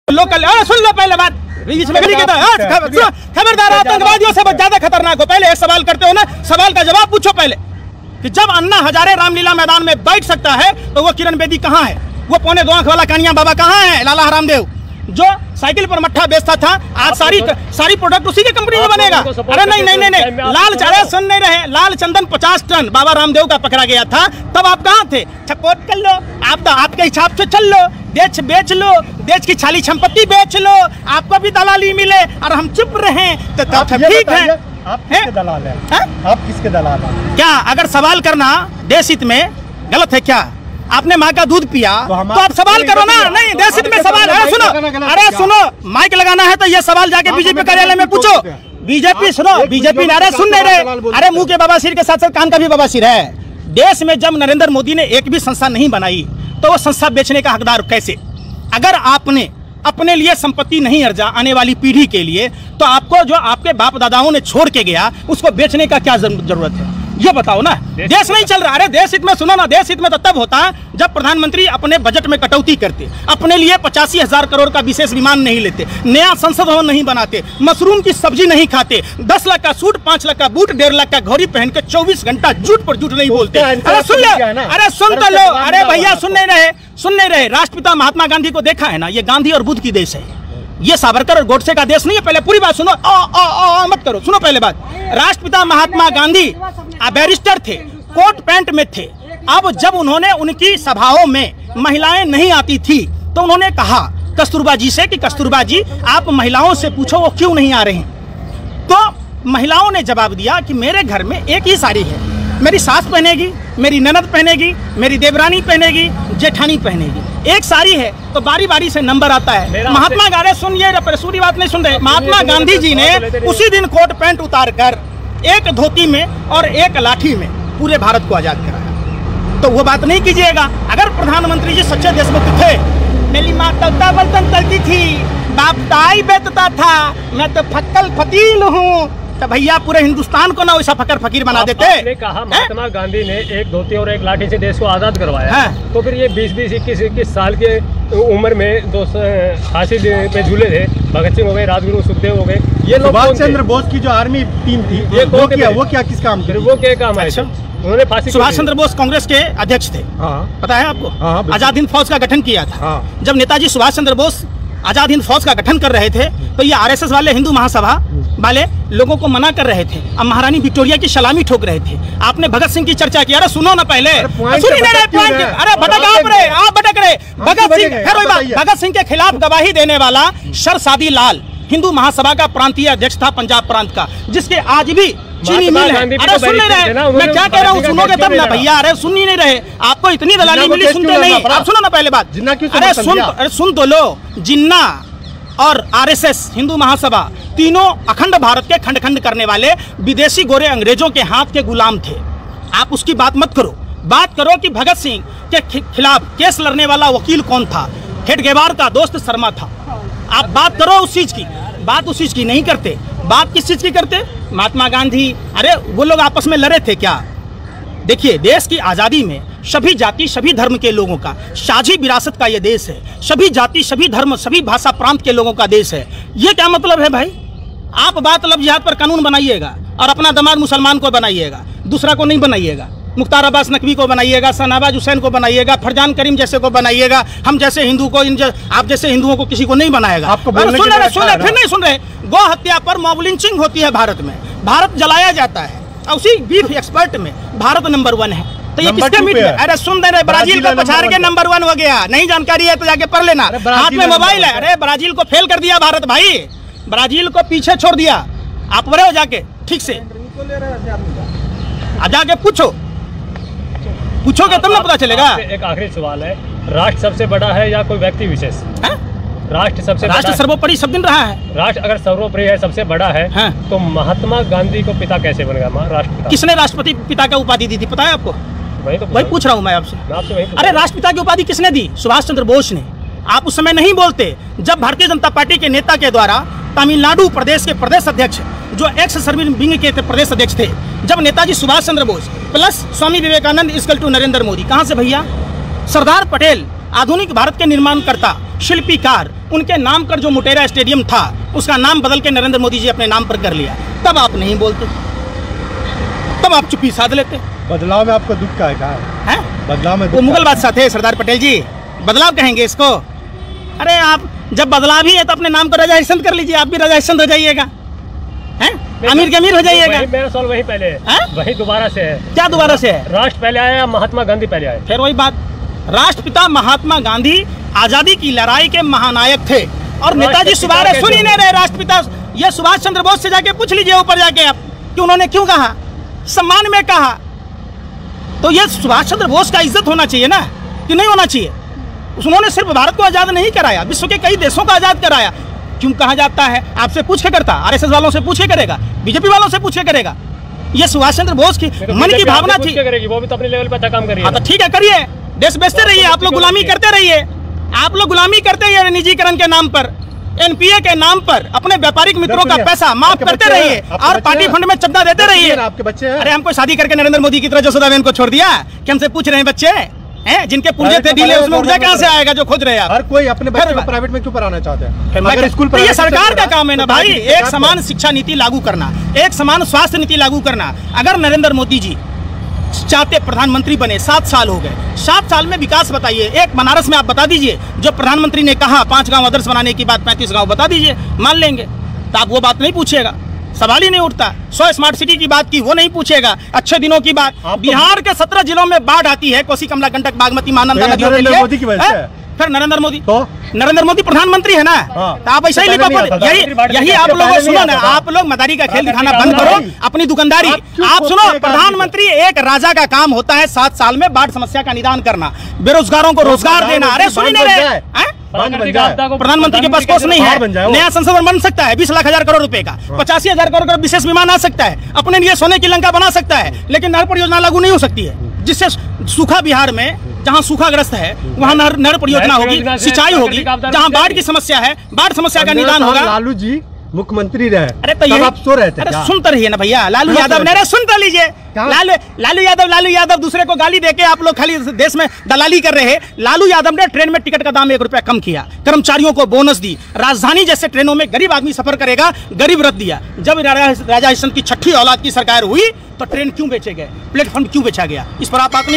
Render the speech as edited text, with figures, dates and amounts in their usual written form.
Local सुन लो पहले बात, खबरदार आतंकवादियों से ज्यादा खतरनाक हो। पहले एक सवाल करते हो ना, सवाल का जवाब पूछो पहले कि जब अन्ना हजारे रामलीला मैदान में बैठ सकता है तो वो किरण बेदी कहाँ है? वो पौने 2 आंख वाला कानिया बाबा कहाँ है? लाला हरामदेव जो साइकिल पर मट्ठा बेचता था, आज सारी प्रोडक्ट उसी की कंपनी में बनेगा। अरे नहीं, लाल चारे सुन नहीं रहे, लाल चंदन 50 टन बाबा रामदेव का पकड़ा गया था, तब आप कहाँ थे? सपोर्ट कर लो, आप तो आपके हिसाब से चल लो, देश बेच लो, देश की छाली संपत्ति बेच लो, आपको भी दलाली मिले और हम चुप रहे तो ठीक है। आप किसके दलाल हैं? आप किसके दलाल हैं? क्या अगर सवाल करना देश हित में गलत है क्या? आपने माँ का दूध पिया तो आप सवाल करो ना। नहीं, देश हित में सवाल। अरे सुनो, माइक लगाना है तो ये सवाल जाके बीजेपी कार्यालय में पूछो। बीजेपी सुनो, बीजेपी नारे सुन नहीं रहे। अरे मुंह के बवासीर के साथ साथ कान का भी बवासीर है। देश में जब नरेंद्र मोदी ने एक भी संस्था नहीं बनाई तो वो संस्था बेचने का हकदार कैसे? अगर आपने अपने लिए संपत्ति नहीं अर्जा आने वाली पीढ़ी के लिए, तो आपको जो आपके बाप दादाओं ने छोड़ के गया उसको बेचने का क्या जरूरत है? ये बताओ ना। देश नहीं चल रहा। अरे देश हित में सुनो ना, देश हित में तो तब होता है जब प्रधानमंत्री अपने बजट में कटौती करते, अपने लिए 85,000 करोड़ का विशेष विमान नहीं लेते, नया संसद भवन नहीं बनाते, मशरूम की सब्जी नहीं खाते, 10 लाख का सूट, 5 लाख का बूट, 1.5 लाख का घड़ी पहन के 24 घंटा झूठ पर झूठ नहीं बोलते। अरे सुन लो, अरे सुन तो लो। अरे भैया सुन नहीं रहे। राष्ट्रपिता महात्मा गांधी को देखा है ना, ये गांधी और बुद्ध की देश है, ये सावरकर और गोडसे का देश नहीं है। पहले पूरी बात सुनो, मत करो, सुनो पहले बात। राष्ट्रपिता महात्मा गांधी बैरिस्टर थे, कोट पैंट में थे। अब जब उन्होंने उनकी सभाओं में महिलाएं नहीं आती थी तो उन्होंने कहा कस्तूरबा जी से कि कस्तूरबा जी आप महिलाओं से पूछो वो क्यों नहीं आ रही। तो महिलाओं ने जवाब दिया कि मेरे घर में एक ही साड़ी है, मेरी सास पहनेगी, मेरी ननद पहनेगी, मेरी देवरानी पहनेगी, जेठानी पहनेगी। एक साड़ी है तो बारी बारी से नंबर आता है। महात्मा गांधी सुनिए, पूरी बात नहीं सुन रहे। महात्मा गांधी जी ने उसी दिन कोट पैंट उतार कर एक धोती में और एक लाठी में पूरे भारत को आजाद कराया। तो वो बात नहीं कीजिएगा। अगर प्रधानमंत्री जी सच्चे देशभक्त थे, मेरी माँ तलता बर्तन तलती थी, बाप ताई बेचता था, मैं तो फक्कल फकीर हूँ, तो भैया पूरे हिंदुस्तान को ना वैसा फकीर फकीर बना देते। आपने कहा महात्मा गांधी ने एक धोती और एक लाठी से देश को आजाद करवाया, तो फिर ये 20-20, 21-21 साल के उम्र में फांसी पे झूले थे, भगत सिंह हो गए, राजगुरु, सुखदेव हो गए, ये लोग सुभाष चंद्र बोस की जो आर्मी टीम थी, ये वो क्या किस काम? वो क्या काम है? उन्होंने फांसी। सुभाष चंद्र बोस कांग्रेस के अध्यक्ष थे, पता है आपको? आजाद हिंद फौज का गठन किया था। जब नेताजी सुभाष चंद्र बोस आजाद हिंद फौज का गठन कर रहे थे तो ये आरएसएस वाले, हिंदू महासभा वाले लोगों को मना कर रहे थे, अब महारानी विक्टोरिया की सलामी ठोक रहे थे। आपने भगत सिंह की चर्चा की। अरे सुनो ना पहले, अरे भटक रहे। भगत सिंह के खिलाफ गवाही देने वाला सरसादी लाल हिंदू महासभा का प्रांतीय अध्यक्ष था पंजाब प्रांत का, जिसके आज भी चीनी मिल है। अरे सुन नहीं रहे, मैं क्या कह रहा हूँ, सुनोगे तब ना भैया। अरे सुन ही नहीं रहे, आपको इतनी दलाली मिली, सुनते नहीं। आप सुनो ना पहले बात। अरे सुन तो लो। जिन्ना और आरएसएस, हिंदू महासभा, तीनों अखंड भारत के खंड खंड करने वाले विदेशी गोरे अंग्रेजों के हाथ के गुलाम थे। आप उसकी बात मत करो। बात करो कि भगत सिंह के खिलाफ केस लड़ने वाला वकील कौन था? हेडगेवार का दोस्त शर्मा था। आप बात करो उस चीज की, बात उस चीज की नहीं करते। बात किस चीज की करते? महात्मा गांधी, अरे वो लोग आपस में लड़े थे क्या? देखिए, देश की आज़ादी में सभी जाति सभी धर्म के लोगों का साझी विरासत का ये देश है। सभी जाति सभी धर्म सभी भाषा प्रांत के लोगों का देश है। ये क्या मतलब है भाई? आप बात लब जिहाद पर कानून बनाइएगा और अपना दामाद मुसलमान को बनाइएगा, दूसरा को नहीं बनाइएगा। मुख्तार अब्बास नकवी को बनाइएगा, शहनाबाज हुसैन को बनाइएगा, फरजान करीम जैसे को बनाइएगा। हम जैसे हिंदू को, आप जैसे हिंदुओं को किसी को नहीं बनाएगा। आपको सुन रहे, फिर नहीं सुन रहे। गौ हत्या पर मॉब लिंचिंग होती है भारत में, भारत जलाया जाता है, और उसी बीफ एक्सपर्ट में भारत नंबर 1 है। तो ये किसके मीट में? अरे सुन रहे, ब्राजील को पछाड़ के नंबर 1 हो गया। नहीं जानकारी है तो जाके पढ़ लेना, हाथ में मोबाइल है। अरे ब्राजील को फेल कर दिया भारत भाई, ब्राजील को पीछे छोड़ दिया। आप पढ़े हो जाके ठीक से, जाके पूछोगे तब ना पता चलेगा। एक आखिरी सवाल है, राष्ट्र सबसे बड़ा है या कोई व्यक्ति विशेष? राष्ट्र सर्वोपरि सब दिन रहा है। राष्ट्र अगर सर्वोपरि है, सबसे बड़ा है, तो महात्मा गांधी को पिता कैसे बन गया राष्ट्रपिता? किसने राष्ट्रपति पिता का उपाधि दी थी पता है आपको? वही पूछ रहा हूँ मैं आपसे। अरे राष्ट्रपिता की उपाधि किसने दी? सुभाष चंद्र बोस ने। आप उस समय नहीं बोलते जब भारतीय जनता पार्टी के नेता के द्वारा तमिलनाडु प्रदेश के प्रदेश अध्यक्ष, जो एक्स सर्विस विंग के प्रदेश अध्यक्ष थे, जब Netaji Subhash Chandra Bose plus Swami Vivekananda equal to Narendra Modi, कहाँ से भैया? सरदार पटेल आधुनिक भारत के निर्माणकर्ता, शिल्पीकार, उनके नाम पर जो मोटेरा स्टेडियम था उसका नाम बदल के नरेंद्र मोदी जी अपने नाम पर कर लिया, तब आप नहीं बोलते, तब आप चुप्पी साध लेते। बदलाव में आपको दुख का है? बदलाव में वो मुगल बादशाह थे सरदार पटेल जी, बदलाव कहेंगे इसको? अरे आप जब बदलाव ही है तो अपने नाम को राजा हरिश्चंद्र कर लीजिए, आप भी राजा हरिश्चंद्र हो जाइएगा, अमीर के अमीर हो जाइएगा। मेरा सवाल वही पहले है, वही दोबारा से है। क्या दोबारा से है? राष्ट्र पहले आया या महात्मा गांधी पहले आए? फिर वही बात, राष्ट्रपिता महात्मा गांधी आजादी की लड़ाई के महानायक थे और नेताजी सुभाष, सुन ही नहीं रहे राष्ट्रपिता, ये सुभाष चंद्र बोस से जाके पूछ लीजिए ऊपर जाके आप कि उन्होंने क्यों कहा, सम्मान में कहा। तो ये सुभाष चंद्र बोस का इज्जत होना चाहिए ना, कि नहीं होना चाहिए? उन्होंने सिर्फ भारत को आजाद नहीं कराया, विश्व के कई देशों को आजाद कराया। क्यों कहा जाता है? आपसे पूछ के करता, आरएसएस वालों से पूछ के करेगा, बीजेपी वालों से पूछ के करेगा। ये सुभाष चंद्र बोस की मन की भावना थी। वो भी तो अपने लेवल पे अच्छा काम करिए। हाँ तो ठीक है, करिए, देश बेचते रहिए, आप लोग गुलामी करते रहिए, आप लोग गुलामी करते रहिए निजीकरण के नाम पर, एनपीए के नाम पर अपने व्यापारिक मित्रों का पैसा माफ करते रहिए और पार्टी फंड में चंदा देते रहिए। आपके बच्चे हैं? अरे हमको शादी करके नरेंद्र मोदी की तरह जसोदाबेन को छोड़ दिया कि हमसे पूछ रहे हैं बच्चे हैं जिनके पुर्जे थे ढीले, उसमें ऊर्जा कहाँ से आएगा जो खोज रहे हैं? हर कोई अपने बच्चे को प्राइवेट में क्यों पढ़ाना चाहते हैं? अगर स्कूल पर ये सरकार का काम है ना भाई, एक समान शिक्षा नीति लागू करना, एक समान स्वास्थ्य नीति लागू करना। अगर नरेंद्र मोदी जी चाहते प्रधानमंत्री बने, 7 साल हो गए, 7 साल में विकास बताइए। एक बनारस में आप बता दीजिए, जो प्रधानमंत्री ने कहा 5 गांव आदर्श बनाने की बात, 35 गांव बता दीजिए, मान लेंगे। तो आप वो बात नहीं पूछेगा, सवाल ही नहीं उठता। 100 स्मार्ट सिटी की बात की, वो नहीं पूछेगा। अच्छे दिनों की बात, बिहार के 17 जिलों में बाढ़ आती है, कोसी, कमला, गंडक, बागमती, महानंदा नदियों के लिए। फिर नरेंद्र मोदी, तो नरेंद्र मोदी प्रधानमंत्री है ना, तो आप ऐसा ही लिखो। यही आप लोग सुनो ना, आप लोग मदारी का खेल दिखाना बंद करो, अपनी दुकानदारी। आप सुनो, प्रधानमंत्री एक राजा का काम होता है 7 साल में बाढ़ समस्या का निदान करना, बेरोजगारों को रोजगार देना। अरे सुन नहीं रहे, प्रधानमंत्री के पास कोष नहीं है, नया संसद बन सकता है 20 लाख हजार करोड़ रुपए का, 85,000 करोड़ का विशेष विमान आ सकता है, अपने लिए सोने की लंका बना सकता है, लेकिन नहर परियोजना लागू नहीं हो सकती है, जिससे सूखा बिहार में जहां सूखाग्रस्त है वहां नहर परियोजना होगी, सिंचाई होगी। जहां बाढ़ की समस्या है, बाढ़ समस्या का निदान होगा। लालू जी मुख्यमंत्री रहे, अरे तो ये आप सो रहे थे? अरे सुनते रहिए ना भैया, लालू यादव ने, सुनते लीजिए, लालू यादव दूसरे को गाली देके आप लोग खाली देश में दलाली कर रहे हैं। लालू यादव ने ट्रेन में टिकट का दाम 1 रुपया कम किया, कर्मचारियों को बोनस दी, राजधानी जैसे ट्रेनों में गरीब आदमी सफर करेगा, गरीब रथ दिया। जब राजा हरिश्चंद्र की 6ठी औलाद की सरकार हुई तो ट्रेन क्यों बेचे गए, प्लेटफॉर्म क्यों बेचा गया, इस पर आप बात नहीं